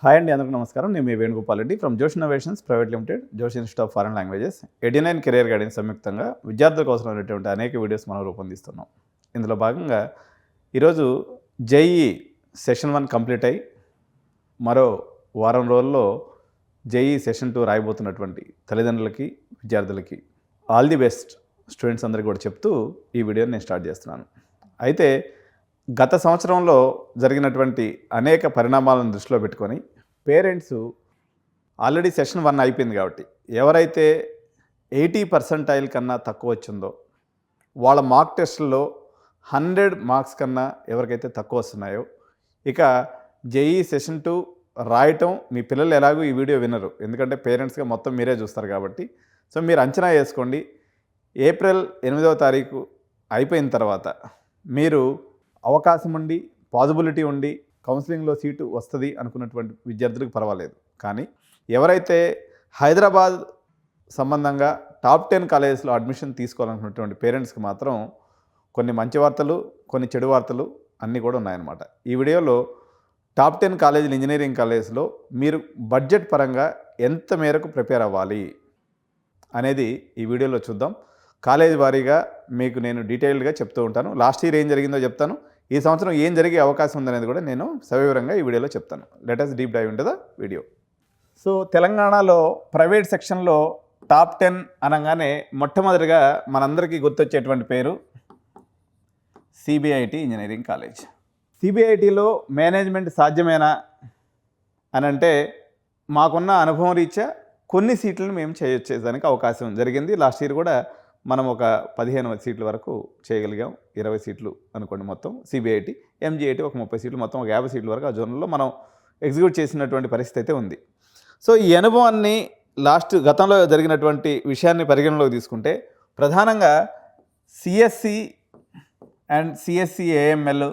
Hi అండి, అందరికీ నమస్కారం. నేను మీ వేణుగోపాల్ రెడ్డి ఫ్రమ్ జోష్ ఇన్నోవేషన్స్ ప్రైవేట్ లిమిటెడ్, జోష్ institute of foreign languages, 89 career guidance సంయుక్తంగా విద్యార్థుల కోసం ఉన్నటువంటి అనేక వీడియోస్ మనం రూపొందిస్తున్నాం. ఇందులో భాగంగా ఈరోజు జేఈఈ సెషన్ 1 కంప్లీట్ అయ్యి మరో వారం రోజుల్లో జేఈఈ సెషన్ 2 రాయబోతున్నటువంటి తల్లిదండ్రులకి, విద్యార్థులకి ఆల్ ది బెస్ట్ స్టూడెంట్స్ అందరికీ కూడా చెప్తూ ఈ వీడియోని నేను స్టార్ట్ చేస్తున్నాను. అయితే గత సంవత్సరంలో జరిగినటువంటి అనేక పరిణామాలను దృష్టిలో పెట్టుకొని పేరెంట్స్ ఆల్రెడీ సెషన్ 1 అయిపోయింది కాబట్టి ఎవరైతే 80% కన్నా తక్కువ వచ్చిందో వాళ్ళ మార్క్ టెస్టుల్లో 100 మార్క్స్ కన్నా ఎవరికైతే తక్కువ వస్తున్నాయో ఇక జేఈఈ సెషన్ 2 రాయటం మీ పిల్లలు ఎలాగూ ఈ వీడియో వినరు, ఎందుకంటే పేరెంట్స్గా మొత్తం మీరే చూస్తారు కాబట్టి. సో మీరు అంచనా వేసుకోండి, ఏప్రిల్ 8వ తారీఖు అయిపోయిన తర్వాత మీరు అవకాశం ఉండి పాజిబిలిటీ ఉండి కౌన్సిలింగ్లో సీటు వస్తుంది అనుకున్నటువంటి విద్యార్థులకు పర్వాలేదు. కానీ ఎవరైతే హైదరాబాద్ సంబంధంగా టాప్ 10 కాలేజెస్లో అడ్మిషన్ తీసుకోవాలనుకున్నటువంటి పేరెంట్స్కి మాత్రం కొన్ని మంచి వార్తలు, కొన్ని చెడు వార్తలు అన్నీ కూడా ఉన్నాయన్నమాట. ఈ వీడియోలో టాప్ 10 కాలేజీలు, ఇంజనీరింగ్ కాలేజెస్లో మీరు బడ్జెట్ పరంగా ఎంత మేరకు ప్రిపేర్ అవ్వాలి అనేది ఈ వీడియోలో చూద్దాం. కాలేజీ వారీగా మీకు నేను డీటెయిల్డ్గా చెప్తూ ఉంటాను. లాస్ట్ ఇయర్ ఏం జరిగిందో చెప్తాను, ఈ సంవత్సరం ఏం జరిగే అవకాశం ఉందనేది కూడా నేను సవివరంగా ఈ వీడియోలో చెప్తాను. Let us deep dive into the video. So తెలంగాణలో ప్రైవేట్ సెక్షన్లో టాప్ 10 అనగానే మొట్టమొదటిగా మనందరికీ గుర్తొచ్చేటువంటి పేరు సిబిఐటి ఇంజనీరింగ్ కాలేజ్. సిబిఐటిలో మేనేజ్మెంట్ సాధ్యమేనా అని అంటే మాకున్న అనుభవం రీత్యా కొన్ని సీట్లను మేము చేయొచ్చేదానికి అవకాశం జరిగింది. లాస్ట్ ఇయర్ కూడా మనం ఒక 15 సీట్ల వరకు చేయగలిగాం, 20 సీట్లు అనుకోండి మొత్తం. సిబిఐటి, ఎంజిఐటి ఒక 30 సీట్లు, మొత్తం ఒక 50 సీట్ల వరకు ఆ జోన్లో మనం ఎగ్జిక్యూట్ చేసినటువంటి పరిస్థితి అయితే ఉంది. సో ఈ అనుభవాన్ని గతంలో జరిగినటువంటి విషయాన్ని పరిగణలోకి తీసుకుంటే ప్రధానంగా CSE and CSE AML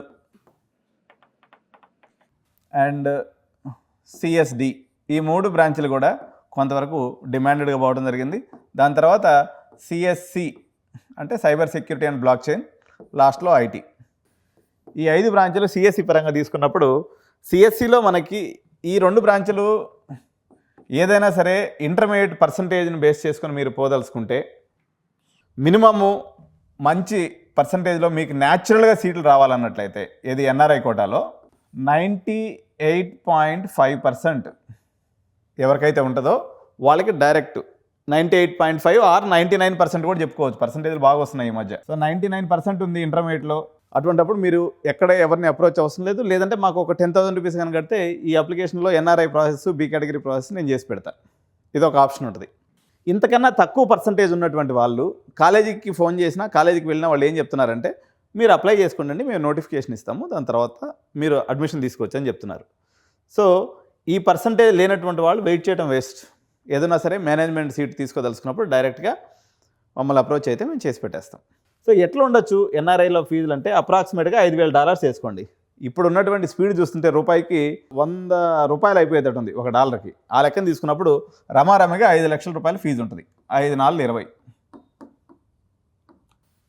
and CSD ఈ 3 బ్రాంచ్లు కూడా కొంతవరకు డిమాండెడ్గా పోవడం జరిగింది. దాని తర్వాత సిఎస్సి అంటే cyber security and block chain, లాస్ట్లో ఐటీ. ఈ 5 బ్రాంచ్లు సిఎస్సి పరంగా తీసుకున్నప్పుడు సిఎస్సిలో మనకి ఈ 2 బ్రాంచ్లు ఏదైనా సరే ఇంటర్మీడియట్ పర్సంటేజ్ని బేస్ చేసుకొని మీరు పోదలుచుకుంటే మినిమము మంచి పర్సంటేజ్లో మీకు న్యాచురల్గా సీట్లు రావాలన్నట్లయితే ఏది ఎన్ఆర్ఐ కోటాలో 98.5% ఎవరికైతే ఉంటుందో వాళ్ళకి డైరెక్ట్ 98.5 ఆర్ 99% కూడా చెప్పుకోవచ్చు. పర్సంటేజ్లు బాగా వస్తున్నాయి ఈ మధ్య. సో 99% ఉంది ఇంటర్మీడియట్లో. అటువంటిప్పుడు మీరు ఎక్కడ ఎవరిని అప్రోచ్ అవసరం లేదు. లేదంటే మాకు ఒక 10,000 రూపీస్ కనుక కడితే ఈ అప్లికేషన్లో NRI process, B category process నేను చేసి పెడతాను. ఇది ఒక ఆప్షన్ ఉంటుంది. ఇంతకన్నా తక్కువ పర్సంటేజ్ ఉన్నటువంటి వాళ్ళు కాలేజీకి ఫోన్ చేసినా, కాలేజీకి వెళ్ళినా వాళ్ళు ఏం చెప్తున్నారంటే మీరు అప్లై చేసుకోండి, మేము నోటిఫికేషన్ ఇస్తాము, దాని తర్వాత మీరు అడ్మిషన్ తీసుకోవచ్చు అని చెప్తున్నారు. సో ఈ పర్సంటేజ్ లేనటువంటి వాళ్ళు వెయిట్ చేయడం వేస్ట్. ఏదైనా సరే మేనేజ్మెంట్ సీట్ తీసుకోదలుచుకున్నప్పుడు డైరెక్ట్గా మమ్మల్ని అప్రోచ్ అయితే మేము చేసి పెట్టేస్తాం. సో ఎట్లా ఉండొచ్చు ఎన్ఆర్ఐలో ఫీజులు అంటే అప్రాక్సిమేట్గా $5,000 వేసుకోండి. ఇప్పుడు ఉన్నటువంటి స్పీడ్ చూస్తుంటే రూపాయికి $100 అయిపోయేటట్టు ఉంది ఒక డాలర్కి. ఆ లెక్కన తీసుకున్నప్పుడు రమారమిగా $5 లక్షల ఫీజు ఉంటుంది. 5 4 20.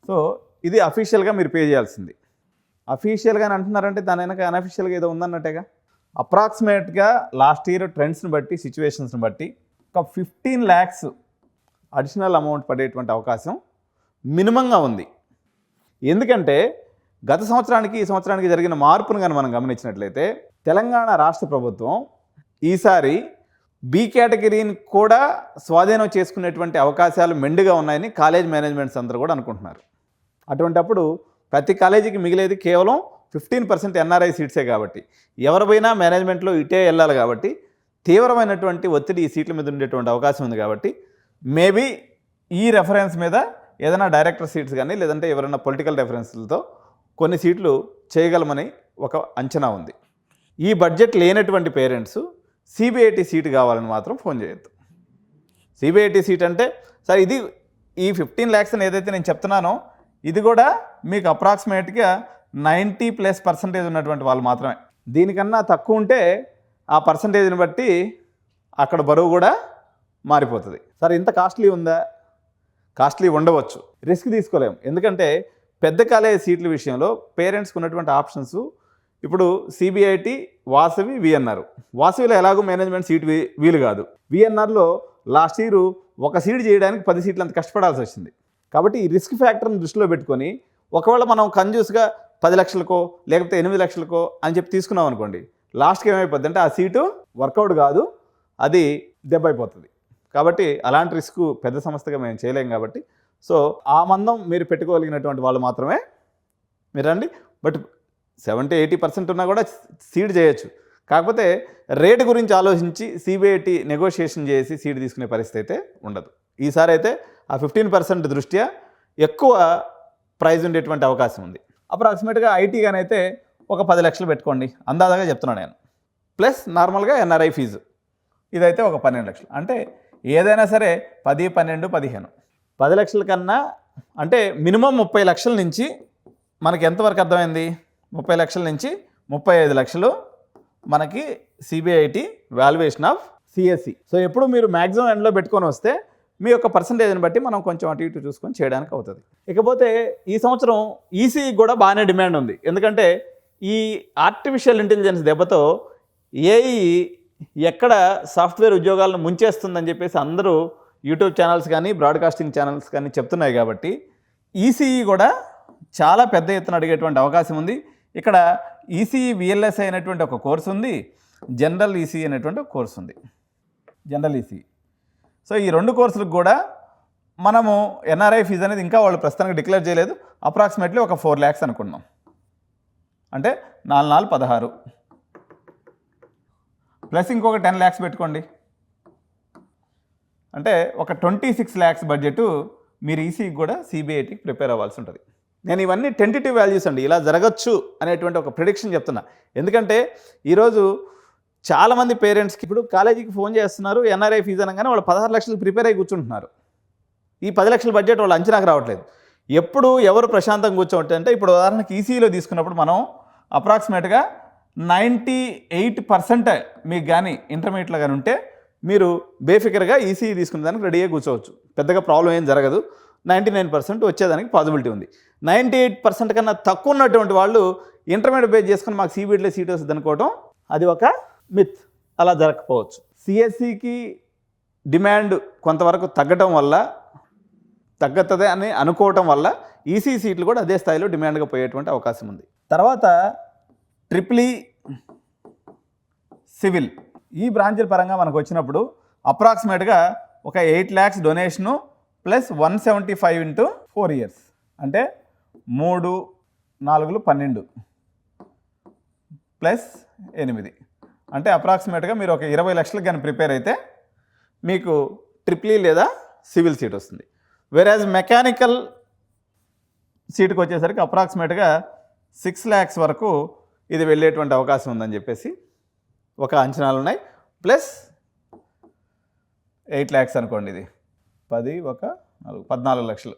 సో ఇది అఫీషియల్గా మీరు పే చేయాల్సింది. అఫీషియల్గా అని అంటున్నారంటే దాని వెనక అన్అఫీషియల్గా ఏదో ఉందన్నట్టేగా. అప్రాక్సిమేట్గా లాస్ట్ ఇయర్ ట్రెండ్స్ని బట్టి, సిచ్యువేషన్స్ని బట్టి ఒక 15 lakhs అడిషనల్ అమౌంట్ పడేటువంటి అవకాశం మినిమంగా ఉంది. ఎందుకంటే గత సంవత్సరానికి ఈ సంవత్సరానికి జరిగిన మార్పును కానీ మనం గమనించినట్లయితే తెలంగాణ రాష్ట్ర ప్రభుత్వం ఈసారి బి కేటగిరీని కూడా స్వాధీనం చేసుకునేటువంటి అవకాశాలు మెండుగా ఉన్నాయని కాలేజ్ మేనేజ్మెంట్స్ అందరూ కూడా అనుకుంటున్నారు. అటువంటప్పుడు ప్రతి కాలేజీకి మిగిలేది కేవలం 15% ఎన్ఆర్ఐ సీట్సే కాబట్టి ఎవరిపైనా మేనేజ్మెంట్లో ఇటే వెళ్ళాలి కాబట్టి తీవ్రమైనటువంటి ఒత్తిడి ఈ సీట్ల మీద ఉండేటువంటి అవకాశం ఉంది. కాబట్టి మేబీ ఈ రెఫరెన్స్ మీద ఏదైనా డైరెక్టర్ సీట్స్ కానీ లేదంటే ఎవరైనా పొలిటికల్ రెఫరెన్స్లతో కొన్ని సీట్లు చేయగలమని ఒక అంచనా ఉంది. ఈ బడ్జెట్ లేనటువంటి పేరెంట్స్ సిబిఐటి సీటు కావాలని మాత్రం ఫోన్ చేయొద్దు. సిబిఐటి సీట్ అంటే సార్ ఇది ఈ 15 lakhs అని ఏదైతే నేను చెప్తున్నానో ఇది కూడా మీకు అప్రాక్సిమేట్గా 90+% ఉన్నటువంటి వాళ్ళు మాత్రమే. దీనికన్నా తక్కువ ఉంటే ఆ పర్సంటేజ్ని బట్టి అక్కడ బరువు కూడా మారిపోతుంది. సార్ ఇంత కాస్ట్లీ ఉందా? కాస్ట్లీ ఉండవచ్చు, రిస్క్ తీసుకోలేము. ఎందుకంటే పెద్ద కాలేజ్ సీట్ల విషయంలో పేరెంట్స్కి ఉన్నటువంటి ఆప్షన్స్ ఇప్పుడు సిబిఐటి, వాసవి, విఎన్ఆర్. వాసవిలో ఎలాగో మేనేజ్మెంట్ సీట్ వీలు కాదు. విఎన్ఆర్లో లాస్ట్ ఇయర్ ఒక సీట్ చేయడానికి 10 సీట్లు అంత కష్టపడాల్సి వచ్చింది. కాబట్టి ఈ రిస్క్ ఫ్యాక్టర్ని దృష్టిలో పెట్టుకొని ఒకవేళ మనం కంజూస్గా 10 లక్షలకో లేకపోతే 8 లక్షలకో అని చెప్పి తీసుకున్నాం అనుకోండి, లాస్ట్కి ఏమైపోద్ది అంటే ఆ సీటు వర్కౌట్ కాదు, అది దెబ్బ అయిపోతుంది. కాబట్టి అలాంటి రిస్క్ పెద్ద సంస్థగా మేము చేయలేం. కాబట్టి సో ఆ మందం మీరు పెట్టుకోగలిగినటువంటి వాళ్ళు మాత్రమే మీరు రండి. బట్ 70-80% ఉన్నా కూడా సీడ్ చేయొచ్చు. కాకపోతే రేటు గురించి ఆలోచించి సిబిఐటి నెగోషియేషన్ చేసి సీడ్ తీసుకునే పరిస్థితి అయితే ఉండదు. ఈసారి అయితే ఆ 15% దృష్ట్యా ఎక్కువ ప్రైజ్ ఉండేటువంటి అవకాశం ఉంది. అప్రాక్సిమేట్గా ఐటీగానైతే ఒక 10 లక్షలు పెట్టుకోండి అందాజగా చెప్తున్నాను నేను. ప్లస్ నార్మల్గా ఎన్ఆర్ఐ ఫీజు ఇదైతే ఒక 12 లక్షలు. అంటే ఏదైనా సరే 10, 12, 15. 10 లక్షల కన్నా అంటే మినిమం 30 లక్షల నుంచి మనకి ఎంతవరకు అర్థమైంది? 30 లక్షల నుంచి 35 లక్షలు మనకి CBIT valuation of CSE. So ఎప్పుడు మీరు మ్యాక్సిమం ఎండ్లో పెట్టుకొని వస్తే మీ యొక్క పర్సంటేజ్ని బట్టి మనం కొంచెం అటు ఇటు చూసుకొని చేయడానికి అవుతుంది. ఇకపోతే ఈ సంవత్సరం ఈసీఈ కూడా బాగానే డిమాండ్ ఉంది. ఎందుకంటే ఈ ఆర్టిఫిషియల్ ఇంటెలిజెన్స్ దెబ్బతో ఏఈ ఎక్కడ సాఫ్ట్వేర్ ఉద్యోగాలను ముంచేస్తుందని చెప్పేసి అందరూ యూట్యూబ్ ఛానల్స్ కానీ బ్రాడ్కాస్టింగ్ ఛానల్స్ కానీ చెప్తున్నాయి. కాబట్టి ఈసీఈ కూడా చాలా పెద్ద ఎత్తున అడిగేటువంటి అవకాశం ఉంది. ఇక్కడ ఈసీఈ విఎల్ఎస్ఐ అనేటువంటి ఒక కోర్సు ఉంది, జనరల్ ఈసీఈ అనేటువంటి ఒక కోర్సు ఉంది, జనరల్ ఈసీఈ. సో ఈ 2 కోర్సులకు కూడా మనము ఎన్ఆర్ఐ ఫీజు అనేది ఇంకా వాళ్ళు ప్రస్తుతానికి డిక్లేర్ చేయలేదు. అప్రాక్సిమేట్లీ ఒక 4 lakhs అనుకున్నాం. అంటే 4 16 ప్లస్ ఇంకొక 10 lakhs పెట్టుకోండి. అంటే ఒక 26 lakhs బడ్జెట్ మీరు ఈసీకి కూడా సిబిఐటికి ప్రిపేర్ అవ్వాల్సి ఉంటుంది. నేను ఇవన్నీ టెంటేటివ్ వాల్యూస్ అండి, ఇలా జరగచ్చు అనేటువంటి ఒక ప్రిడిక్షన్ చెప్తున్నా. ఎందుకంటే ఈరోజు చాలామంది పేరెంట్స్కి ఇప్పుడు కాలేజీకి ఫోన్ చేస్తున్నారు, ఎన్ఆర్ఐ ఫీజు అనగానే వాళ్ళు 16 లక్షలు ప్రిపేర్ అయ్యి కూర్చుంటున్నారు. ఈ 10 లక్షల బడ్జెట్ వాళ్ళు అంచనాకు రావట్లేదు. ఎప్పుడు ఎవరు ప్రశాంతంగా కూర్చోంటే ఇప్పుడు ఉదాహరణకి ఈసీలో తీసుకున్నప్పుడు మనం అప్రాక్సిమేట్గా 98% మీకు కానీ ఇంటర్మీడియట్లో కానీ ఉంటే మీరు బేఫికర్గా ఈసీ తీసుకునే దానికి రెడీగా కూర్చోవచ్చు. పెద్దగా ప్రాబ్లం ఏం జరగదు. 99% వచ్చేదానికి పాసిబిలిటీ ఉంది. 98% కన్నా తక్కువ ఉన్నటువంటి వాళ్ళు ఇంటర్మీడియట్ బేస్ చేసుకుని మాకు సిబిఐటీలో సీట్ వస్తుంది అనుకోవటం అది ఒక మిత్. అలా జరగకపోవచ్చు. సిఎస్సికి డిమాండ్ కొంతవరకు తగ్గటం వల్ల తగ్గుతుంది అని అనుకోవటం వల్ల ఈసీ సీట్లు కూడా అదే స్థాయిలో డిమాండ్గా పోయేటువంటి అవకాశం ఉంది. తర్వాత ట్రిపుల్ సివిల్ ఈ బ్రాంచ్ల పరంగా మనకు వచ్చినప్పుడు అప్రాక్సిమేట్గా ఒక 8 lakhs donation plus 175 into 4 years అంటే 3 4 12 ప్లస్ 8 అంటే అప్రాక్సిమేట్గా మీరు ఒక 20 లక్షలకు కానీ ప్రిపేర్ అయితే మీకు ట్రిపుల్ లేదా సివిల్ సీట్ వస్తుంది. వేరేజ్ మెకానికల్ సీటుకు వచ్చేసరికి అప్రాక్సిమేట్గా 6 lakhs వరకు ఇది వెళ్ళేటువంటి అవకాశం ఉందని చెప్పేసి ఒక అంచనాలు ఉన్నాయి. ప్లస్ 8 lakhs అనుకోండి, ఇది 10 ఒక 14 లక్షలు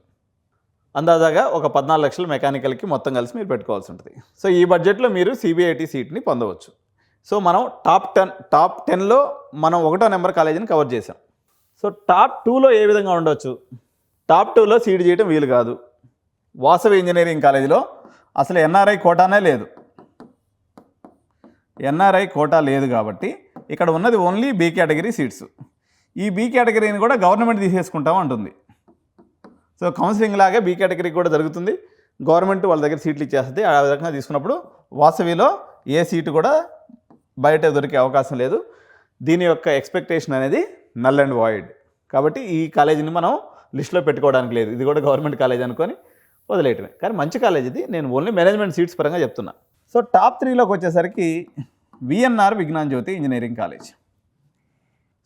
అందాజాగా ఒక 14 లక్షలు మెకానికల్కి మొత్తం కలిసి మీరు పెట్టుకోవాల్సి ఉంటుంది. సో ఈ బడ్జెట్లో మీరు సిబిఐటి సీట్ని పొందవచ్చు. సో మనం టాప్ 10లో మనం 1వ నెంబర్ కాలేజీని కవర్ చేసాం. సో టాప్ 2లో ఏ విధంగా ఉండొచ్చు? టాప్ 2లో సీట్ చేయడం వీలు కాదు. వాసవి ఇంజనీరింగ్ కాలేజీలో అసలు ఎన్ఆర్ఐ కోటానే లేదు. ఎన్ఆర్ఐ కోటా లేదు కాబట్టి ఇక్కడ ఉన్నది ఓన్లీ బీ కేటగిరీ సీట్స్. ఈ బీ కేటగిరీని కూడా గవర్నమెంట్ తీసేసుకుంటాం అంటుంది. సో కౌన్సిలింగ్ లాగే బీ కేటగిరీకి కూడా జరుగుతుంది. గవర్నమెంట్ వాళ్ళ దగ్గర సీట్లు ఇచ్చేస్తుంది. ఆ విధంగా తీసుకున్నప్పుడు వాసవిలో ఏ సీటు కూడా బయట దొరికే అవకాశం లేదు. దీని యొక్క ఎక్స్పెక్టేషన్ అనేది నల్ అండ్ వాయిడ్. కాబట్టి ఈ కాలేజీని మనం లిస్టులో పెట్టుకోవడానికి లేదు. ఇది కూడా గవర్నమెంట్ కాలేజ్ అనుకొని వదిలేయటమే. కానీ మంచి కాలేజ్ ఇది. నేను ఓన్లీ మేనేజ్మెంట్ సీట్స్ పరంగా చెప్తున్నా. సో టాప్ 3లోకి వచ్చేసరికి విఎన్ఆర్ విజ్ఞాన్ జ్యోతి ఇంజనీరింగ్ కాలేజ్.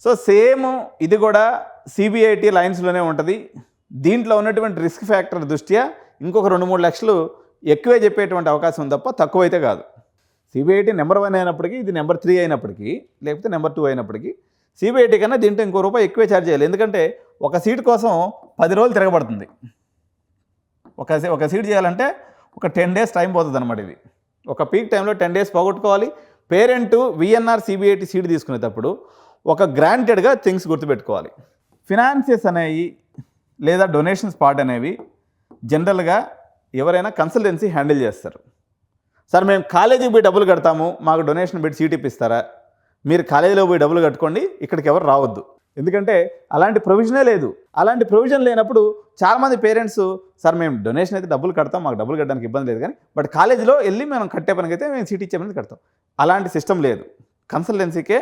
సో సేమ్ ఇది కూడా సిబిఐటి లైన్స్లోనే ఉంటుంది. దీంట్లో ఉన్నటువంటి రిస్క్ ఫ్యాక్టర్ దృష్ట్యా ఇంకొక 2-3 లక్షలు ఎక్కువే చెప్పేటువంటి అవకాశం ఉంది తప్ప తక్కువైతే కాదు. సిబిఐటి నెంబర్ 1 అయినప్పటికీ, ఇది నెంబర్ 3 అయినప్పటికీ, లేకపోతే నెంబర్ 2 అయినప్పటికీ సిబిఐటి కన్నా దీంట్లో ఇంకో రూపాయి ఎక్కువే ఛార్జ్ చేయాలి. ఎందుకంటే ఒక సీట్ కోసం 10 రోజులు తిరగబడుతుంది. ఒక సీట్ చేయాలంటే ఒక 10 days టైం పోతుంది అనమాట. ఇది ఒక పీక్ టైంలో 10 days పోగొట్టుకోవాలి. పేరెంట్ విఎన్ఆర్ సిబిఐటి సీట్ తీసుకునేటప్పుడు ఒక గ్రాంటెడ్గా థింగ్స్ గుర్తుపెట్టుకోవాలి. ఫినాన్సెస్ అనేవి లేదా డొనేషన్స్ పార్ట్ అనేవి జనరల్గా ఎవరైనా కన్సల్టెన్సీ హ్యాండిల్ చేస్తారు. సార్ మేము కాలేజీకి పోయి డబ్బులు కడతాము, మాకు డొనేషన్ పెట్టి సీట్ ఇప్పిస్తారా? మీరు కాలేజీలో పోయి డబ్బులు కట్టుకోండి, ఇక్కడికి ఎవరు రావద్దు. ఎందుకంటే అలాంటి ప్రొవిజనే లేదు. అలాంటి ప్రొవిజన్ లేనప్పుడు చాలామంది పేరెంట్స్ సార్ మేము డొనేషన్ అయితే డబ్బులు కడతాం, మాకు డబ్బులు కట్టడానికి ఇబ్బంది లేదు, కానీ బట్ కాలేజీలో వెళ్ళి మనం కట్టే పనికైతే మేము సీట్ ఇచ్చే పనికి కడతాం. అలాంటి సిస్టమ్ లేదు. కన్సల్టెన్సీకే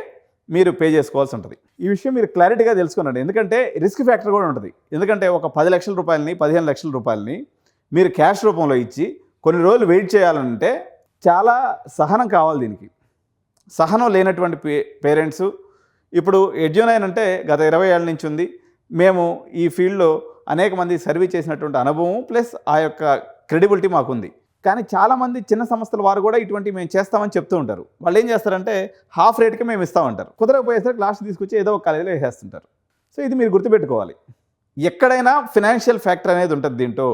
మీరు పే చేసుకోవాల్సి ఉంటుంది. ఈ విషయం మీరు క్లారిటీగా తెలుసుకోండి. ఎందుకంటే రిస్క్ ఫ్యాక్టర్ కూడా ఉంటుంది. ఎందుకంటే ఒక 10 లక్షల రూపాయలని 15 లక్షల రూపాయలని మీరు క్యాష్ రూపంలో ఇచ్చి కొన్ని రోజులు వెయిట్ చేయాలంటే చాలా సహనం కావాలి. దీనికి సహనం లేనటువంటి పేరెంట్స్ ఇప్పుడు ఎడ్యునైన్ అంటే గత 20 ఏళ్ళ నుంచి ఉంది. మేము ఈ ఫీల్డ్లో అనేక మంది సర్వీస్ చేసినటువంటి అనుభవం ప్లస్ ఆ యొక్క క్రెడిబిలిటీ మాకుంది. కానీ చాలామంది చిన్న సంస్థల వారు కూడా ఇటువంటి మేము చేస్తామని చెప్తూ ఉంటారు. వాళ్ళు ఏం చేస్తారంటే హాఫ్ రేట్కి మేము ఇస్తామంటారు. కుదరకపోయేసరికి లాస్ట్ తీసుకొచ్చి ఏదో ఒక కాలేజీలో వేసేస్తుంటారు. సో ఇది మీరు గుర్తుపెట్టుకోవాలి. ఎక్కడైనా ఫినాన్షియల్ ఫ్యాక్టర్ అనేది ఉంటుంది. దీంట్లో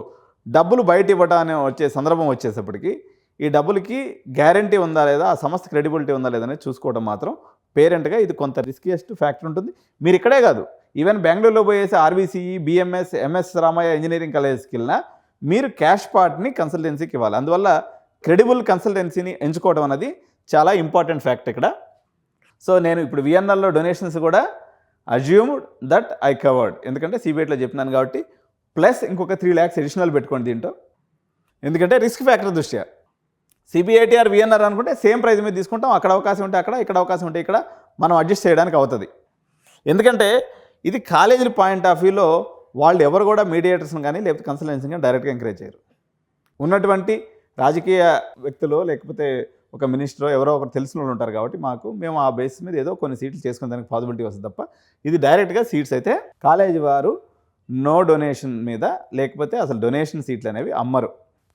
డబ్బులు బయట ఇవ్వడానికి వచ్చే సందర్భం వచ్చేటప్పటికి ఈ డబ్బులకి గ్యారంటీ ఉందా లేదా, ఆ సంస్థ క్రెడిబిలిటీ ఉందా లేదా అనేది చూసుకోవడం మాత్రం పేరెంట్గా ఇది కొంత రిస్కియస్ట్ ఫ్యాక్టర్ ఉంటుంది. మీరు ఇక్కడే కాదు, ఈవెన్ బెంగళూరులో పోయేసి ఆర్బీసీఈ, బిఎంఎస్, ఎంఎస్ రామయ్య ఇంజనీరింగ్ కాలేజ్కి వెళ్ళినా మీరు క్యాష్ పార్ట్ని కన్సల్టెన్సీకి ఇవ్వాలి. అందువల్ల క్రెడిబుల్ కన్సల్టెన్సీని ఎంచుకోవడం అనేది చాలా ఇంపార్టెంట్ ఫ్యాక్ట్ ఇక్కడ. సో నేను ఇప్పుడు విఎన్ఆర్లో డొనేషన్స్ కూడా అజ్యూమ్డ్ దట్ ఐ కవర్డ్, ఎందుకంటే సిబిఐటీలో చెప్పినాను కాబట్టి, ప్లస్ ఇంకొక 3 lakhs అడిషనల్ పెట్టుకోండి దీంట్లో. ఎందుకంటే రిస్క్ ఫ్యాక్టర్ దృష్ట్యా సిబిఐటీ ఆర్ విఎన్ఆర్ అనుకుంటే సేమ్ ప్రైస్ మీద తీసుకుంటాం. అక్కడ అవకాశం ఉంటే అక్కడ, ఇక్కడ అవకాశం ఉంటే ఇక్కడ మనం అడ్జస్ట్ చేయడానికి అవుతుంది. ఎందుకంటే ఇది కాలేజీల పాయింట్ ఆఫ్ వ్యూలో వాళ్ళు ఎవరు కూడా మీడియేటర్స్ని కానీ లేకపోతే కన్సల్టెన్సీని కానీ డైరెక్ట్గా ఎంకరేజ్ చేయరు. ఉన్నటువంటి రాజకీయ వ్యక్తులు లేకపోతే ఒక మినిస్టరో ఎవరో ఒకరు తెలిసిన వాళ్ళు ఉంటారు కాబట్టి మేము ఆ బేస్ మీద ఏదో కొన్ని సీట్లు చేసుకునే దానికి పాసిబిలిటీ వస్తుంది తప్ప ఇది డైరెక్ట్గా సీట్స్ అయితే కాలేజీ వారు నో డొనేషన్ మీద లేకపోతే అసలు డొనేషన్ సీట్లు అనేవి అమ్మరు.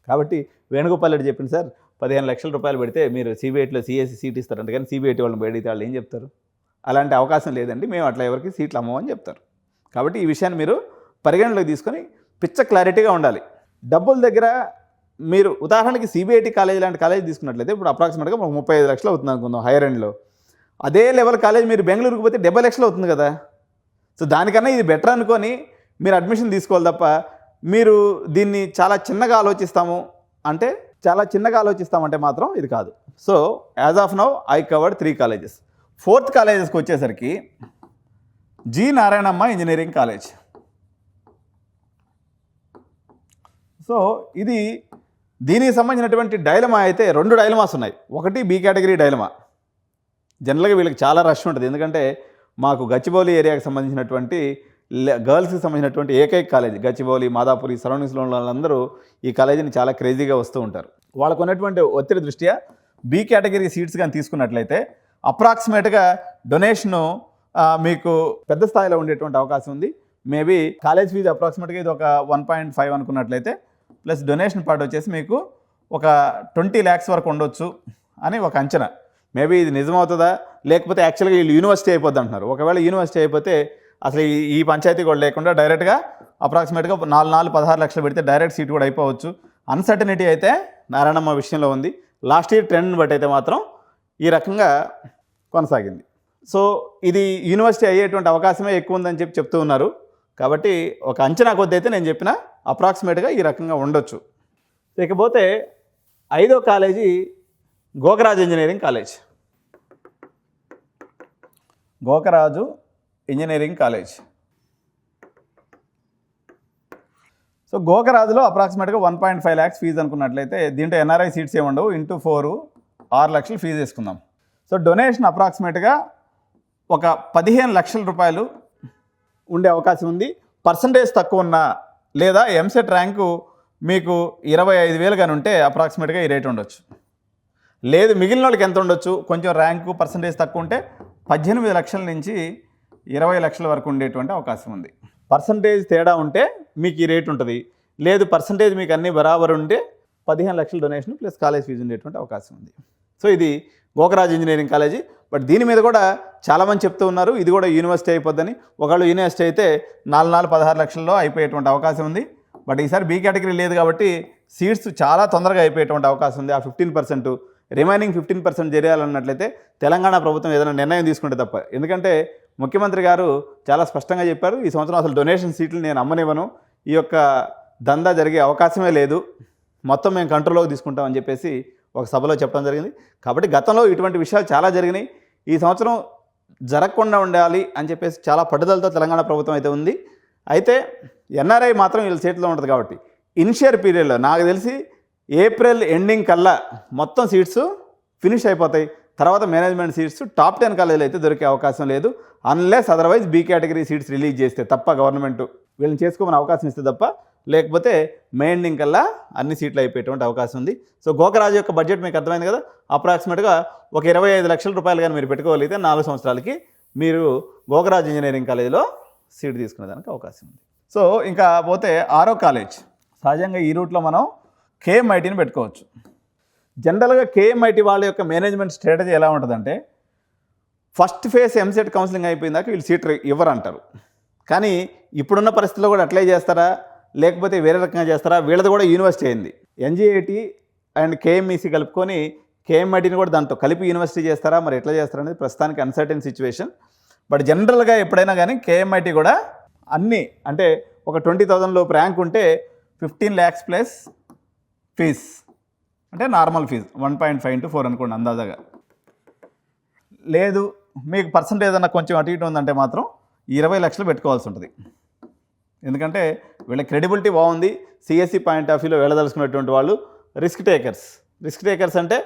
కాబట్టి వేణుగోపాల్ రెడ్డి చెప్పింది సార్ 15 లక్షల రూపాయలు పెడితే మీరు సిబిఐటీలో సిఎస్సి సీట్ ఇస్తారంట, కానీ సిబిఐటీ వాళ్ళని బయటికి వాళ్ళు ఏం చెప్తారు? అలాంటి అవకాశం లేదండి, మేము అట్లా ఎవరికి సీట్లు అమ్మమని చెప్తారు. కాబట్టి ఈ విషయాన్ని మీరు పరిగణలోకి తీసుకొని పిచ్చ క్లారిటీగా ఉండాలి. డబ్బుల దగ్గర మీరు ఉదాహరణకి సిబిఐటీ కాలేజ్ లాంటి కాలేజ్ తీసుకున్నట్లయితే ఇప్పుడు అప్రాక్సిమేట్గా 35 లక్షలు అవుతుంది అనుకుందాం హైయర్ ఎండ్లో. అదే లెవెల్ కాలేజ్ మీరు బెంగళూరుకి పోతే 70 లక్షలు అవుతుంది కదా. సో దానికన్నా ఇది బెటర్ అనుకొని మీరు అడ్మిషన్ తీసుకోవాలి తప్ప మీరు దీన్ని చాలా చిన్నగా ఆలోచిస్తామంటే మాత్రం ఇది కాదు. So as of now I covered 3 colleges. 4th కాలేజెస్కి వచ్చేసరికి G Narayanamma engineering college. So ఇది దీనికి సంబంధించినటువంటి డైలమా అయితే 2 డైలమాస్ ఉన్నాయి. ఒకటి బి కేటగిరీ డైలమా. జనరల్గా వీళ్ళకి చాలా రష్ ఉంటుంది, ఎందుకంటే మాకు గచ్చిబౌలి ఏరియాకి సంబంధించినటువంటి గర్ల్స్కి సంబంధించినటువంటి ఏకైక కాలేజ్ గచ్చిబౌలి, మాదాపూర్, సరౌండింగ్స్లో ఉన్న వాళ్ళందరూ ఈ కాలేజీని చాలా క్రేజీగా వస్తూ ఉంటారు. వాళ్ళకు ఉన్నటువంటి ఒత్తిడి దృష్ట్యా బి కేటగిరీ సీట్స్ కానీ తీసుకున్నట్లయితే అప్రాక్సిమేట్గా డొనేషను మీకు పెద్ద స్థాయిలో ఉండేటువంటి అవకాశం ఉంది. మేబీ కాలేజ్ ఫీజు అప్రాక్సిమేట్గా ఇది ఒక 1.5 అనుకున్నట్లయితే ప్లస్ డొనేషన్ పార్ట్ వచ్చేసి మీకు ఒక 20 lakhs వరకు ఉండొచ్చు అని ఒక అంచనా. మేబీ ఇది నిజమవుతుందా లేకపోతే యాక్చువల్గా వీళ్ళు యూనివర్సిటీ అయిపోద్ది అంటున్నారు. ఒకవేళ యూనివర్సిటీ అయిపోతే అసలు ఈ పంచాయతీ కూడా లేకుండా డైరెక్ట్గా అప్రాక్సిమేట్గా 16 లక్షలు పెడితే డైరెక్ట్ సీట్ కూడా అయిపోవచ్చు. అన్సర్టనిటీ అయితే నారాయణమ్మ విషయంలో ఉంది. లాస్ట్ ఇయర్ ట్రెండ్ని బట్టి అయితే మాత్రం ఈ రకంగా కొనసాగింది. సో ఇది యూనివర్సిటీ అయ్యేటువంటి అవకాశమే ఎక్కువ ఉందని చెప్తూ ఉన్నారు. కాబట్టి ఒక అంచనా కొద్ది అయితే నేను చెప్పిన అప్రాక్సిమేట్గా ఈ రకంగా ఉండొచ్చు. ఇకపోతే 5వ college Gokaraju engineering college. Gokaraju engineering college. So గోకరాజులో అప్రాక్సిమేట్గా 1.5 lakhs ఫీజు అనుకున్నట్లయితే దీంట్లో ఎన్ఆర్ఐ సీట్స్ ఏముండవు. ఇంటూ 4 6 లక్షలు ఫీజు వేసుకుందాం. సో డొనేషన్ అప్రాక్సిమేట్గా ఒక 15 లక్షల రూపాయలు ఉండే అవకాశం ఉంది. పర్సంటేజ్ తక్కువ ఉన్నా లేదా ఎంసెట్ ర్యాంకు మీకు 25,000 కానీ ఉంటే అప్రాక్సిమేట్గా ఈ రేట్ ఉండొచ్చు. లేదు మిగిలిన వాళ్ళకి ఎంత ఉండొచ్చు, కొంచెం ర్యాంకు పర్సంటేజ్ తక్కువ ఉంటే 18 లక్షల నుంచి 20 లక్షల వరకు ఉండేటువంటి అవకాశం ఉంది. పర్సంటేజ్ తేడా ఉంటే మీకు ఈ రేట్ ఉంటుంది. లేదు పర్సంటేజ్ మీకు అన్నీ బరాబర్ ఉంటే 15 లక్షల డొనేషన్ ప్లస్ కాలేజ్ ఫీజు ఉండేటువంటి అవకాశం ఉంది. సో ఇది గోకరాజ్ ఇంజనీరింగ్ కాలేజీ. బట్ దీని మీద కూడా చాలామంది చెప్తూ ఉన్నారు ఇది కూడా యూనివర్సిటీ అయిపోద్దని. ఒకళ్ళు యూనివర్సిటీ అయితే 16 లక్షల్లో అయిపోయేటువంటి అవకాశం ఉంది. బట్ ఈసారి బీ కేటగిరీ లేదు కాబట్టి సీట్స్ చాలా తొందరగా అయిపోయేటువంటి అవకాశం ఉంది. ఆ 15% రిమైనింగ్ 15% చేయాలన్నట్లయితే తెలంగాణ ప్రభుత్వం ఏదైనా నిర్ణయం తీసుకుంటే తప్ప. ఎందుకంటే ముఖ్యమంత్రి గారు చాలా స్పష్టంగా చెప్పారు, ఈ సంవత్సరం అసలు డొనేషన్ సీట్లు నేను అమ్మనివ్వను, ఈ యొక్క దందా జరిగే అవకాశమే లేదు, మొత్తం మేము కంట్రోల్లోకి తీసుకుంటామని చెప్పేసి ఒక సభలో చెప్పడం జరిగింది. కాబట్టి గతంలో ఇటువంటి విషయాలు చాలా జరిగినాయి. ఈ సంవత్సరం జరగకుండా ఉండాలి అని చెప్పేసి చాలా పట్టుదలతో తెలంగాణ ప్రభుత్వం అయితే ఉంది. అయితే ఎన్ఆర్ఐ మాత్రం వీళ్ళ చేతిలో ఉంటుంది కాబట్టి ఇనిషియల్ పీరియడ్లో నాకు తెలిసి ఏప్రిల్ ఎండింగ్ కల్లా మొత్తం సీట్స్ ఫినిష్ అయిపోతాయి. తర్వాత మేనేజ్మెంట్ సీట్స్ టాప్ 10 కాలేజీలు అయితే దొరికే అవకాశం లేదు. Unless otherwise be category seats release చేస్తే తప్ప, గవర్నమెంట్ వీళ్ళని చేసుకోమని అవకాశం ఇస్తే తప్ప, లేకపోతే మే ఎండింగ్ కల్లా అన్ని సీట్లు అయిపోయేటువంటి అవకాశం ఉంది. సో గోకరాజు యొక్క బడ్జెట్ మీకు అర్థమైంది కదా. అప్రాక్సిమేట్గా ఒక 25 లక్షల రూపాయలు కానీ మీరు పెట్టుకోగలిగితే 4 సంవత్సరాలకి మీరు గోకరాజు ఇంజనీరింగ్ కాలేజీలో సీట్ తీసుకునేదానికి అవకాశం ఉంది. సో ఇంకా పోతే 6వ కాలేజ్, సహజంగా ఈ రూట్లో మనం కేఎంఐటీని పెట్టుకోవచ్చు. జనరల్గా కేఎంఐటీ వాళ్ళ యొక్క మేనేజ్మెంట్ స్ట్రాటజీ ఎలా ఉంటుందంటే, ఫస్ట్ ఫేజ్ ఎంసెట్ కౌన్సిలింగ్ అయిపోయిందాక వీళ్ళు సీట్ ఇవ్వరంటారు. కానీ ఇప్పుడున్న పరిస్థితుల్లో కూడా అట్లే చేస్తారా, లేకపోతే వేరే రకంగా చేస్తారా? వీళ్ళది కూడా యూనివర్సిటీ అయింది. ఎన్జీఐటీ అండ్ కేఎంఈసీ కలుపుకొని కేఎంఐటీని కూడా దాంట్లో కలిపి యూనివర్సిటీ చేస్తారా, మరి ఎట్లా చేస్తారా అనేది ప్రస్తుతానికి అన్సర్టెన్ సిచ్యువేషన్. బట్ జనరల్గా ఎప్పుడైనా కానీ కేఎంఐటీ కూడా అన్నీ అంటే ఒక 20,000 లోపు ర్యాంక్ ఉంటే 15 lakhs ప్లస్ ఫీజ్, అంటే నార్మల్ ఫీజు 1.5 into 4 అనుకోండి అందాజగా. లేదు మీకు పర్సంటేజ్ అన్న కొంచెం అటు ఇటు ఉందంటే మాత్రం 20 లక్షలు పెట్టుకోవాల్సి ఉంటుంది. ఎందుకంటే వీళ్ళ క్రెడిబిలిటీ బాగుంది. సిఎస్సి పాయింట్ ఆఫ్ వ్యూలో వెళ్ళదలుచుకున్నటువంటి వాళ్ళు రిస్క్ టేకర్స్ అంటే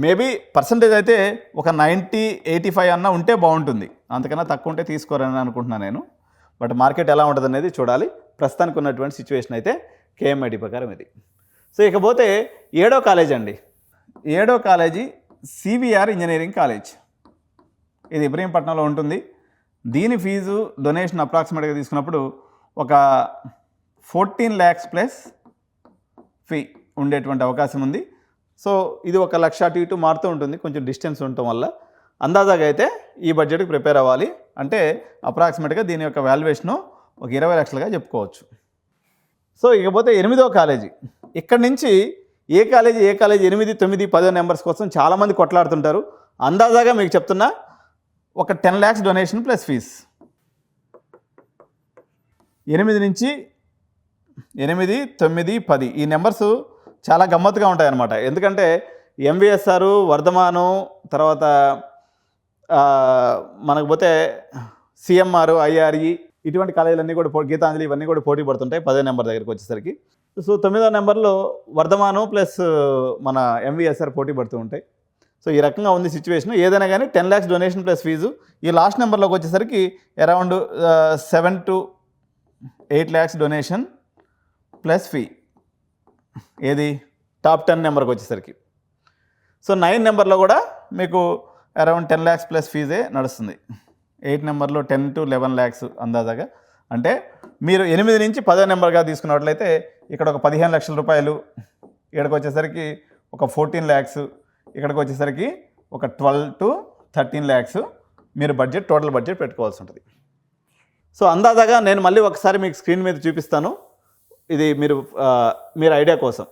మేబీ పర్సంటేజ్ అయితే ఒక 90-85 అన్న ఉంటే బాగుంటుంది. అంతకన్నా తక్కువ ఉంటే తీసుకోరని అనుకుంటున్నాను నేను. బట్ మార్కెట్ ఎలా ఉంటుంది అనేది చూడాలి. ప్రస్తుతానికి ఉన్నటువంటి సిచ్యువేషన్ అయితే కేఎంఐటీ ప్రకారం ఇది. సో ఇకపోతే 7వ కాలేజ్ అండి. 7వ కాలేజీ సివిఆర్ ఇంజనీరింగ్ కాలేజ్. ఇది ఇబ్రహీంపట్నంలో ఉంటుంది. దీని ఫీజు డొనేషన్ అప్రాక్సిమేట్గా తీసుకున్నప్పుడు ఒక 14 lakhs ప్లస్ ఫీ ఉండేటువంటి అవకాశం ఉంది. సో ఇది 1 లక్ష అటు ఇటు మారుతూ ఉంటుంది, కొంచెం డిస్టెన్స్ ఉండటం వల్ల. అందాజాగా అయితే ఈ బడ్జెట్కి ప్రిపేర్ అవ్వాలి అంటే అప్రాక్సిమేట్గా దీని యొక్క వాల్యుయేషను ఒక 20 లక్షలుగా చెప్పుకోవచ్చు. సో ఇకపోతే 8వ కాలేజీ. ఇక్కడ నుంచి ఏ కాలేజీ 8, 9, 10 నెంబర్స్ కోసం చాలామంది కొట్లాడుతుంటారు. అందాజాగా మీకు చెప్తున్నా ఒక 10 lakhs డొనేషన్ ప్లస్ ఫీజ్. 8 నుంచి 8, 9, 10 ఈ నెంబర్స్ చాలా గమ్మత్తుగా ఉంటాయి అన్నమాట. ఎందుకంటే ఎంవిఎస్ఆర్, వర్ధమానం, తర్వాత మనకు పోతే సిఎంఆర్, ఐఆర్ఈ ఇటువంటి కాలేజీలన్నీ కూడా గీతాంజలి ఇవన్నీ కూడా పోటీ పడుతుంటాయి 10వ నెంబర్ దగ్గరికి వచ్చేసరికి. సో 9వ నెంబర్లో వర్ధమానం ప్లస్ మన ఎంవిఎస్ఆర్ పోటీ పడుతూ ఉంటాయి. సో ఈ రకంగా ఉంది సిచ్యువేషన్. ఏదైనా కానీ 10 lakhs డొనేషన్ ప్లస్ ఫీజు. ఈ లాస్ట్ నెంబర్లోకి వచ్చేసరికి around 7 to 8 lakhs donation plus fee. ఏది టాప్ 10 నెంబర్కి వచ్చేసరికి. సో 9 నెంబర్లో కూడా మీకు అరౌండ్ 10 lakhs ప్లస్ ఫీజే నడుస్తుంది. 8 నెంబర్లో 10 to 11 lakhs అందాజాగా. అంటే మీరు 8 నుంచి 10వ నెంబర్గా తీసుకున్నట్లయితే ఇక్కడ ఒక 15 లక్షల రూపాయలు, ఇక్కడికి వచ్చేసరికి ఒక 14 lakhs, ఇక్కడికి వచ్చేసరికి ఒక 12 to 13 lakhs మీరు టోటల్ బడ్జెట్ పెట్టుకోవాల్సి ఉంటుంది. సో అందాజాగా నేను మళ్ళీ ఒకసారి మీకు స్క్రీన్ మీద చూపిస్తాను, ఇది మీరు ఐడియా కోసం.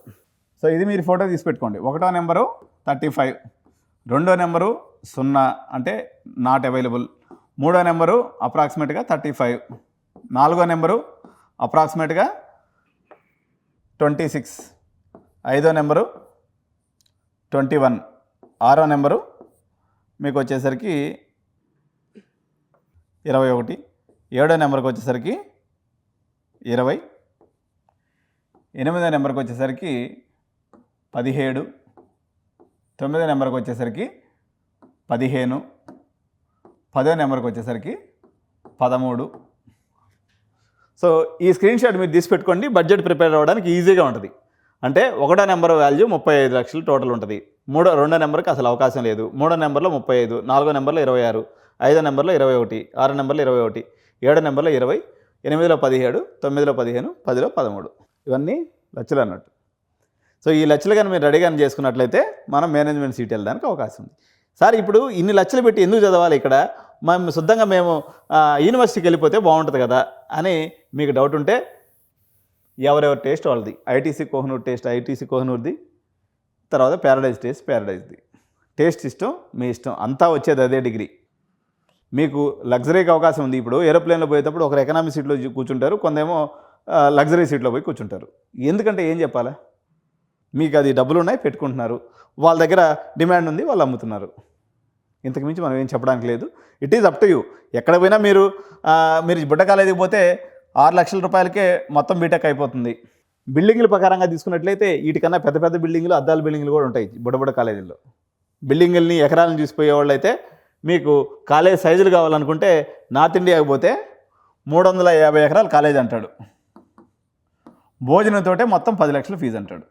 సో ఇది మీరు ఫోటో తీసి పెట్టుకోండి. 1వ నెంబరు 35, 2వ నెంబరు 0 అంటే నాట్ అవైలబుల్, 3వ నెంబరు అప్రాక్సిమేట్గా 35, 4వ నెంబరు అప్రాక్సిమేట్గా 26, 5వ నెంబరు 21, 6వ నెంబరు మీకు వచ్చేసరికి 21, 7వ నెంబర్కి వచ్చేసరికి 20, 8వ నెంబర్కి వచ్చేసరికి 17, 9వ నెంబర్కి వచ్చేసరికి 15, 10వ నెంబర్కి వచ్చేసరికి 13. సో ఈ స్క్రీన్ షాట్ మీరు తీసి పెట్టుకోండి, బడ్జెట్ ప్రిపేర్ అవ్వడానికి ఈజీగా ఉంటుంది. అంటే 1వ నెంబర్ వాల్యూ 35 లక్షలు టోటల్ ఉంటుంది. 2వ నెంబర్కి అసలు అవకాశం లేదు. 3వ నెంబర్లో 35, 4వ నెంబర్లో 26, 5వ నెంబర్లో 21, 6వ నెంబర్లో 21, 7వ నెంబర్లో 20, 8లో 17, 9లో 15, 10లో 13. ఇవన్నీ లక్షలు అన్నట్టు. సో ఈ లక్షలు కానీ మీరు రెడీగా చేసుకున్నట్లయితే మనం మేనేజ్మెంట్ సీట్ వెళ్ళడానికి అవకాశం ఉంది. సార్ ఇప్పుడు ఇన్ని లక్షలు పెట్టి ఎందుకు చదవాలి, ఇక్కడ మేము శుద్ధంగా యూనివర్సిటీకి వెళ్ళిపోతే బాగుంటుంది కదా అని మీకు డౌట్ ఉంటే ఎవరెవరి టేస్ట్ వాళ్ళది. ఐటీసీ కోహినూర్ టేస్ట్ ఐటీసీ కోహినూర్ది, తర్వాత ప్యారడైజ్ టేస్ట్ ప్యారడైజ్ది. టేస్ట్ ఇష్టం మీ ఇష్టం, అంతా వచ్చేది అదే డిగ్రీ. మీకు లగ్జరీకి అవకాశం ఉంది. ఇప్పుడు ఏరోప్లేన్లో పోయేటప్పుడు ఒకరు ఎకనామిక్ సీట్లో కూర్చుంటారు, కొందేమో లగ్జరీ సీట్లో పోయి కూర్చుంటారు. ఎందుకంటే ఏం చెప్పాలా, మీకు అది డబ్బులు ఉన్నాయి, పెట్టుకుంటున్నారు, వాళ్ళ దగ్గర డిమాండ్ ఉంది, వాళ్ళు అమ్ముతున్నారు. ఇంతకుమించి మనం ఏం చెప్పడానికి లేదు. It is up to you. ఎక్కడ పోయినా మీరు బుడ్డ కాలేజీకి పోతే 6 లక్షల రూపాయలకే మొత్తం బీటెక్ అయిపోతుంది. బిల్డింగ్ల ప్రకారంగా తీసుకున్నట్లయితే వీటికన్నా పెద్ద పెద్ద బిల్డింగ్లు, అద్దాల బిల్డింగ్లు కూడా ఉంటాయి బుడ్డ కాలేజీల్లో. బిల్డింగుల్ని ఎకరాలను చూసిపోయే వాళ్ళు అయితే మీకు కాలేజ్ సైజులు కావాలనుకుంటే నార్త్ ఇండియాకి పోతే 350 ఎకరాలు కాలేజ్ అంటాడు. భోజనంతో మొత్తం 10 లక్షలు ఫీజు అంటాడు.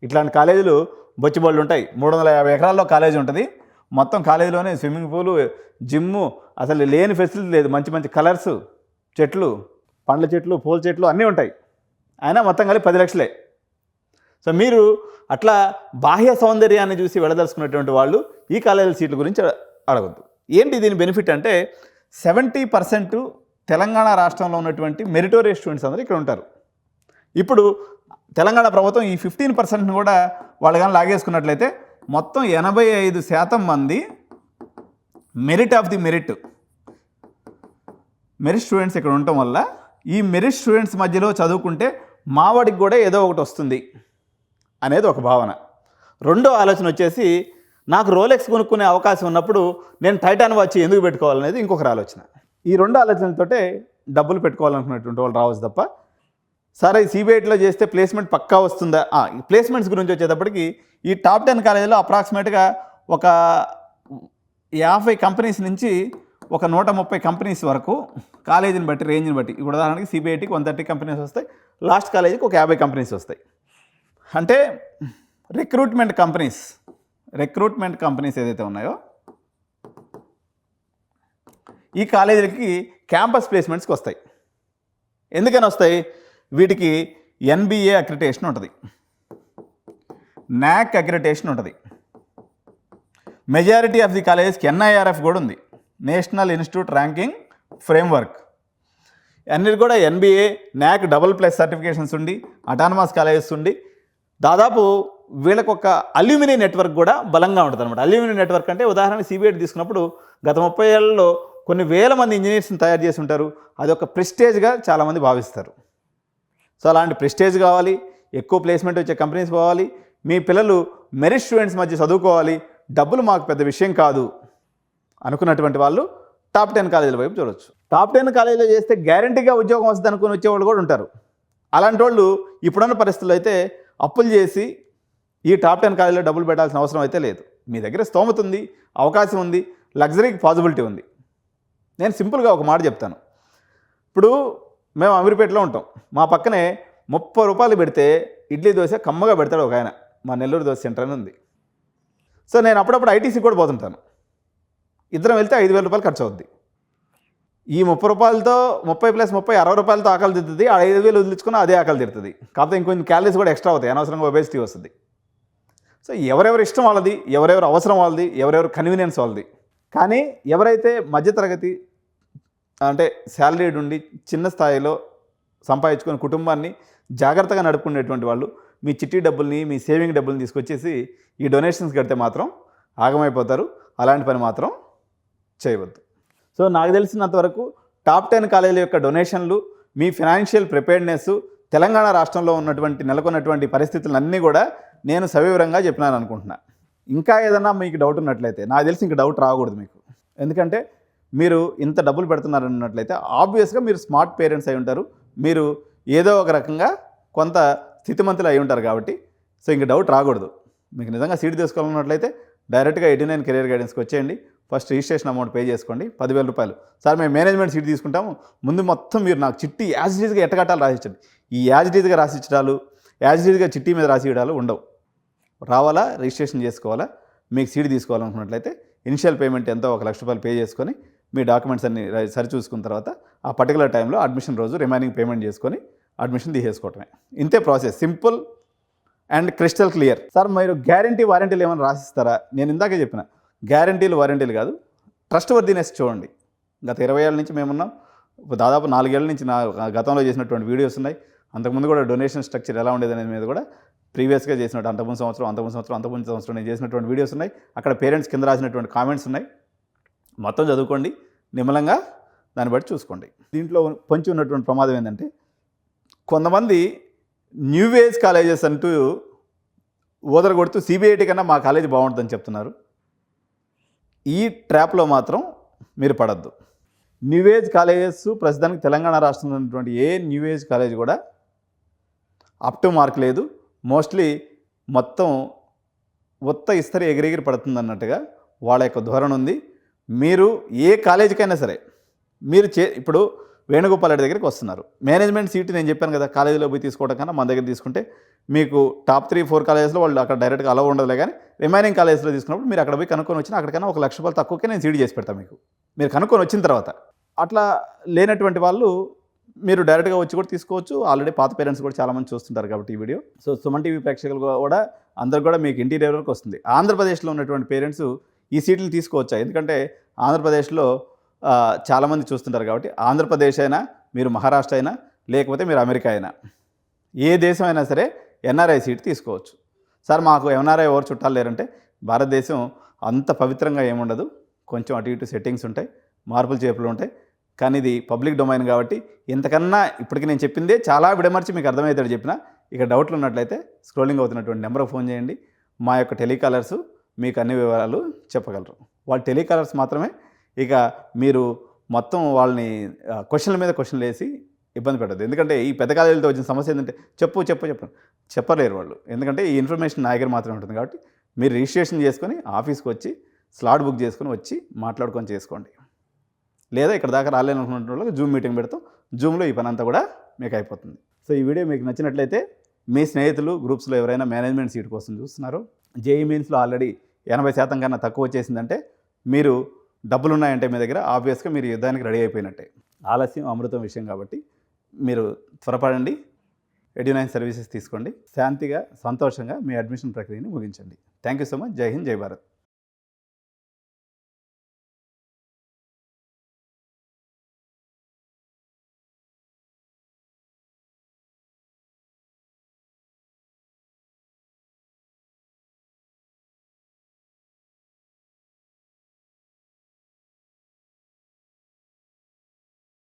ఇట్లాంటి కాలేజీలు బొచ్చిబళ్ళు ఉంటాయి. 350 ఎకరాల్లో కాలేజీ ఉంటుంది. మొత్తం కాలేజీలోనే స్విమ్మింగ్ పూలు, జిమ్ము, అసలు లేని ఫెసిలిటీ లేదు. మంచి మంచి కలర్స్, చెట్లు, పండ్ల చెట్లు, పూల చెట్లు అన్నీ ఉంటాయి. అయినా మొత్తం కలిపి 10 లక్షలే. సో మీరు అట్లా బాహ్య సౌందర్యాన్ని చూసి వెళ్ళదలుచుకున్నటువంటి వాళ్ళు ఈ కాలేజీల సీట్ల గురించి అడగద్దు. ఏంటి దీని బెనిఫిట్ అంటే 70% తెలంగాణ రాష్ట్రంలో ఉన్నటువంటి మెరిటోరియస్ స్టూడెంట్స్ అందరూ ఇక్కడ ఉంటారు. ఇప్పుడు తెలంగాణ ప్రభుత్వం ఈ 15%ని కూడా వాళ్ళు కానీ లాగేసుకున్నట్లయితే మొత్తం 85% మంది మెరిట్ స్టూడెంట్స్ ఇక్కడ ఉండటం వల్ల ఈ మెరిట్ స్టూడెంట్స్ మధ్యలో చదువుకుంటే మావాడికి కూడా ఏదో ఒకటి వస్తుంది అనేది ఒక భావన. రెండో ఆలోచన వచ్చేసి నాకు రోలెక్స్ కొనుక్కునే అవకాశం ఉన్నప్పుడు నేను టైటాన్ వాచ్ ఎందుకు పెట్టుకోవాలనేది ఇంకొకరి ఆలోచన. ఈ రెండు ఆలోచనలతోటే డబ్బులు పెట్టుకోవాలనుకునేటువంటి వాళ్ళు రావచ్చు తప్ప, సరే సిబిఐటీలో చేస్తే ప్లేస్మెంట్ పక్కా వస్తుందా? ఈ ప్లేస్మెంట్స్ గురించి వచ్చేటప్పటికి ఈ టాప్ 10 కాలేజీలో అప్రాక్సిమేట్గా ఒక 50 కంపెనీస్ నుంచి ఒక 130 కంపెనీస్ వరకు కాలేజీని బట్టి, రేంజ్ని బట్టి, ఇప్పుడు ఉదాహరణకి సిబిఐటీకి 130 కంపెనీస్ వస్తాయి, లాస్ట్ కాలేజీకి ఒక 50 కంపెనీస్ వస్తాయి. అంటే రిక్రూట్మెంట్ కంపెనీస్ ఏదైతే ఉన్నాయో ఈ కాలేజీలకి క్యాంపస్ ప్లేస్మెంట్స్కి వస్తాయి. ఎందుకని వస్తాయి? వీటికి ఎన్బిఏ అక్రిటేషన్ ఉంటుంది, నాక్ అక్రిటేషన్ ఉంటుంది, మెజారిటీ ఆఫ్ ది కాలేజెస్కి ఎన్ఐఆర్ఎఫ్ కూడా ఉంది, నేషనల్ ఇన్స్టిట్యూట్ ర్యాంకింగ్ ఫ్రేమ్వర్క్. అన్నిటి కూడా ఎన్బిఏ, నాక్ ++ సర్టిఫికేషన్స్ ఉండి, అటానమస్ కాలేజెస్ ఉండి, దాదాపు వీళ్ళకు ఒక అల్యూమినీ నెట్వర్క్ కూడా బలంగా ఉంటుంది అనమాట. అల్యూమినీ నెట్వర్క్ అంటే ఉదాహరణ సిబిఐటీ తీసుకున్నప్పుడు గత 30 ఏళ్లలో కొన్ని వేల మంది ఇంజనీర్స్ని తయారు చేసి ఉంటారు. అది ఒక ప్రెస్టేజ్గా చాలామంది భావిస్తారు. సో అలాంటి ప్రెస్టేజ్ కావాలి, ఎక్కువ ప్లేస్మెంట్ వచ్చే కంపెనీస్ పోవాలి, మీ పిల్లలు మెరిట్ స్టూడెంట్స్ మధ్య చదువుకోవాలి, డబ్బులు మాకు పెద్ద విషయం కాదు అనుకున్నటువంటి వాళ్ళు టాప్ 10 కాలేజీల వైపు చూడవచ్చు. టాప్ 10 కాలేజీలో చేస్తే గ్యారంటీగా ఉద్యోగం వస్తుంది అనుకుని వచ్చేవాళ్ళు కూడా ఉంటారు. అలాంటి వాళ్ళు ఇప్పుడున్న పరిస్థితుల్లో అయితే అప్పులు చేసి ఈ టాప్ 10 కాలేజీలో డబ్బులు పెట్టాల్సిన అవసరం అయితే లేదు. మీ దగ్గర స్తోమత ఉంది, అవకాశం ఉంది, లగ్జరీకి పాసిబిలిటీ ఉంది. నేను సింపుల్గా ఒక మాట చెప్తాను. ఇప్పుడు మేము అమీర్పేటలో ఉంటాం. మా పక్కనే 30 రూపాయలు పెడితే ఇడ్లీ దోశ కమ్మగా పెడతాడు ఒక ఆయన. మా నెల్లూరు దోశ సెంటర్ అని ఉంది. సో నేను అప్పుడప్పుడు ఐటీసీ కూడా పోతుంటాను. ఇద్దరం వెళ్తే 5,000 రూపాయలు ఖర్చు అవుద్ది. ఈ 30 రూపాయలతో 30 + 30 60 రూపాయలతో ఆకలి తీరుతుంది. ఆ 5,000 వదిలించుకుని అదే ఆకలి తీరుతుంది. కాకపోతే ఇంకొంచెం క్యాలరీస్ కూడా ఎక్స్ట్రా అవుతాయి, అనవసరంగా ఒబేసిటీ వస్తుంది. సో ఎవరెవరి ఇష్టం వాళ్ళది, ఎవరెవరు అవసరం వాళ్ళది, ఎవరెవరు కన్వీనియన్స్ వాళ్ళది. కానీ ఎవరైతే మధ్యతరగతి అంటే శాలరీడ్ ఉండి చిన్న స్థాయిలో సంపాదించుకుని కుటుంబాన్ని జాగ్రత్తగా నడుపుకునేటువంటి వాళ్ళు మీ చిట్టి డబ్బుల్ని, మీ సేవింగ్ డబ్బుల్ని తీసుకొచ్చేసి ఈ డొనేషన్స్ కడితే మాత్రం ఆగమైపోతారు. అలాంటి పని మాత్రం చేయవద్దు. సో నాకు తెలిసినంతవరకు టాప్ 10 కాలేజీల యొక్క డొనేషన్లు, మీ ఫినాన్షియల్ ప్రిపేర్డ్నెస్, తెలంగాణ రాష్ట్రంలో నెలకొన్నటువంటి పరిస్థితులన్నీ కూడా నేను సవివరంగా చెప్పినాను అనుకుంటున్నా. ఇంకా ఏదన్నా మీకు డౌట్ ఉన్నట్లయితే, నాకు తెలిసి ఇంక డౌట్ రాకూడదు మీకు. ఎందుకంటే మీరు ఇంత డబ్బులు పెడుతున్నారన్నట్లయితే ఆబ్వియస్గా మీరు స్మార్ట్ పేరెంట్స్ అయి ఉంటారు. మీరు ఏదో ఒక రకంగా కొంత స్థితిమంతులు అయి ఉంటారు కాబట్టి సో ఇంక డౌట్ రాకూడదు. మీకు నిజంగా సీట్ తీసుకోవాలన్నట్లయితే డైరెక్ట్గా 89 కెరీర్ గైడెన్స్కి వచ్చేయండి. ఫస్ట్ రిజిస్ట్రేషన్ అమౌంట్ పే చేసుకోండి, 10,000 రూపాయలు. సార్ మేము మేనేజ్మెంట్ సీట్ తీసుకుంటాము, ముందు మొత్తం మీరు నాకు చిట్టి యాజ్ ఇట్ ఈజ్గా ఎట్టగట్టాలి రాసిచ్చండి. ఈ యాజ్ ఇట్ ఈజ్గా రాసిచ్చడాలు, యాజ్ ఇట్ ఈజ్గా చిట్టి మీద రాసియడాలు ఉండవు. రావాలా, రిజిస్ట్రేషన్ చేసుకోవాలా, మీకు సీట్ తీసుకోవాలనుకున్నట్లయితే ఇనిషియల్ పేమెంట్ ఎంతో 1 లక్ష రూపాయలు పే చేసుకొని మీ డాక్యుమెంట్స్ అన్ని సరి చూసుకున్న తర్వాత ఆ పర్టికులర్ టైంలో అడ్మిషన్ రోజు రిమైనింగ్ పేమెంట్ చేసుకొని అడ్మిషన్ తీసేసుకోవటమే. ఇంతే process, simple and crystal clear. Sir మీరు గ్యారంటీ వారంటీలు ఏమైనా రాసిస్తారా? నేను ఇందాకే చెప్పిన గ్యారంటీలు వారంటీలు కాదు, ట్రస్ట్ వర్దినెస్ చూడండి. గత 20 ఏళ్ళ నుంచి మేమున్నాం. దాదాపు 4 ఏళ్ళ నుంచి నా గతంలో చేసినటువంటి వీడియోస్ ఉన్నాయి. అంతకుముందు కూడా డొనేషన్ స్ట్రక్చర్ ఎలా ఉండేది అనేది మీద కూడా ప్రీవియస్గా చేసినట్టు అంతకుముందు సంవత్సరం నేను చేసినటువంటి వీడియోస్ ఉన్నాయి. అక్కడ పేరెంట్స్ కింద రాసినటువంటి కామెంట్స్ ఉన్నాయి. మొత్తం చదువుకోండి, నిమ్మలంగా దాన్ని బట్టి చూసుకోండి. దీంట్లో పొంచి ఉన్నటువంటి ప్రమాదం ఏంటంటే కొంతమంది న్యూ ఏజ్ కాలేజెస్ అంటూ ఓదర కొడుతూ సిబిఐటి కన్నా మా కాలేజీ బాగుంటుందని చెప్తున్నారు. ఈ ట్రాప్లో మాత్రం మీరు పడద్దు. న్యూ ఏజ్ కాలేజెస్ ప్రస్తుతానికి తెలంగాణ రాష్ట్రంలో ఉన్నటువంటి ఏ న్యూ ఏజ్ కాలేజ్ కూడా అప్ టు మార్క్ లేదు. మోస్ట్లీ మొత్తం ఉత్త ఇస్తరి ఎగిరెగిరి పడుతుంది అన్నట్టుగా వాళ్ళ యొక్క ధోరణి ఉంది. మీరు ఏ కాలేజీకైనా సరే మీరు ఇప్పుడు వేణుగోపాల్ రెడ్డి దగ్గరికి వస్తున్నారు. మేనేజ్మెంట్ సీట్ నేను చెప్పాను కదా, కాలేజీలో పోయి తీసుకోవడం కన్నా మన దగ్గర తీసుకుంటే మీకు టాప్ 3-4 కాలేజెస్లో వాళ్ళు అక్కడ డైరెక్ట్గా అలవ్ ఉండదులే, కానీ రిమైనింగ్ కాలేజెస్లో తీసుకున్నప్పుడు మీరు అక్కడ పోయి కనుక్కొని వచ్చినా అక్కడికన్నా ₹1,00,000 తక్కువకే నేను సీట్ చేసి పెడతాను మీకు, మీరు కనుక్కొని వచ్చిన తర్వాత. అట్లా లేనటువంటి వాళ్ళు మీరు డైరెక్ట్గా వచ్చి కూడా తీసుకోవచ్చు. ఆల్రెడీ పాత పేరెంట్స్ కూడా చాలామంది చూస్తుంటారు కాబట్టి ఈ వీడియో. సో సుమన్ టీవీ ప్రేక్షకులు కూడా అందరు కూడా మీకు ఇంటీరియర్ వరకు వస్తుంది. ఆంధ్రప్రదేశ్లో ఉన్నటువంటి పేరెంట్స్ ఈ సీట్లు తీసుకోవచ్చా? ఎందుకంటే ఆంధ్రప్రదేశ్లో చాలామంది చూస్తుంటారు కాబట్టి, ఆంధ్రప్రదేశ్ అయినా, మీరు మహారాష్ట్ర అయినా, లేకపోతే మీరు అమెరికా అయినా, ఏ దేశం అయినా సరే ఎన్ఆర్ఐ సీట్ తీసుకోవచ్చు. సార్ మాకు ఎన్ఆర్ఐ ఎవరు చుట్టాలు లేరంటే, భారతదేశం అంత పవిత్రంగా ఏముండదు, కొంచెం అటు ఇటు సెట్టింగ్స్ ఉంటాయి, మార్పులు చేపులు ఉంటాయి. కానీ ఇది పబ్లిక్ డొమైన్ కాబట్టి ఇంతకన్నా ఇప్పటికి నేను చెప్పిందే చాలా విడమర్చి మీకు అర్థమవుతాడు చెప్పిన. ఇక డౌట్లు ఉన్నట్లయితే స్క్రోలింగ్ అవుతున్నటువంటి నెంబర్కి ఫోన్ చేయండి. మా యొక్క టెలికాలర్స్ మీకు అన్ని వివరాలు చెప్పగలరు. వాళ్ళు టెలికాలర్స్ మాత్రమే. ఇక మీరు మొత్తం వాళ్ళని క్వశ్చన్ల మీద క్వశ్చన్లు వేసి ఇబ్బంది పెట్టదు. ఎందుకంటే ఈ పెద్ద కాలేజీలతో వచ్చిన సమస్య ఏంటంటే చెప్పలేరు వాళ్ళు. ఎందుకంటే ఈ ఇన్ఫర్మేషన్ నా దగ్గర మాత్రమే ఉంటుంది కాబట్టి మీరు రిజిస్ట్రేషన్ చేసుకొని ఆఫీస్కి వచ్చి స్లాట్ బుక్ చేసుకొని వచ్చి మాట్లాడుకొని చేసుకోండి. లేదా ఇక్కడ దాకా రాలేనుకున్న వాళ్ళకి జూమ్ మీటింగ్ పెడతాం. జూమ్లో ఈ పని అంతా కూడా మీకు అయిపోతుంది. సో ఈ వీడియో మీకు నచ్చినట్లయితే మీ స్నేహితులు గ్రూప్స్లో ఎవరైనా మేనేజ్మెంట్ సీట్ కోసం చూస్తున్నారు, జేఈ మెయిన్స్లో ఆల్రెడీ 80% కన్నా తక్కువ వచ్చేసిందంటే, మీరు డబ్బులు ఉన్నాయంటే మీ దగ్గర, ఆబ్వియస్గా మీరు యుద్ధానికి రెడీ అయిపోయినట్టే. ఆలస్యం అమృతం విషయం కాబట్టి మీరు త్వరపడండి, ఎడ్యునైన్ సర్వీసెస్ తీసుకోండి, శాంతిగా సంతోషంగా మీ అడ్మిషన్ ప్రక్రియని ముగించండి. Thank you so much. Jai Hind, జై భారత్.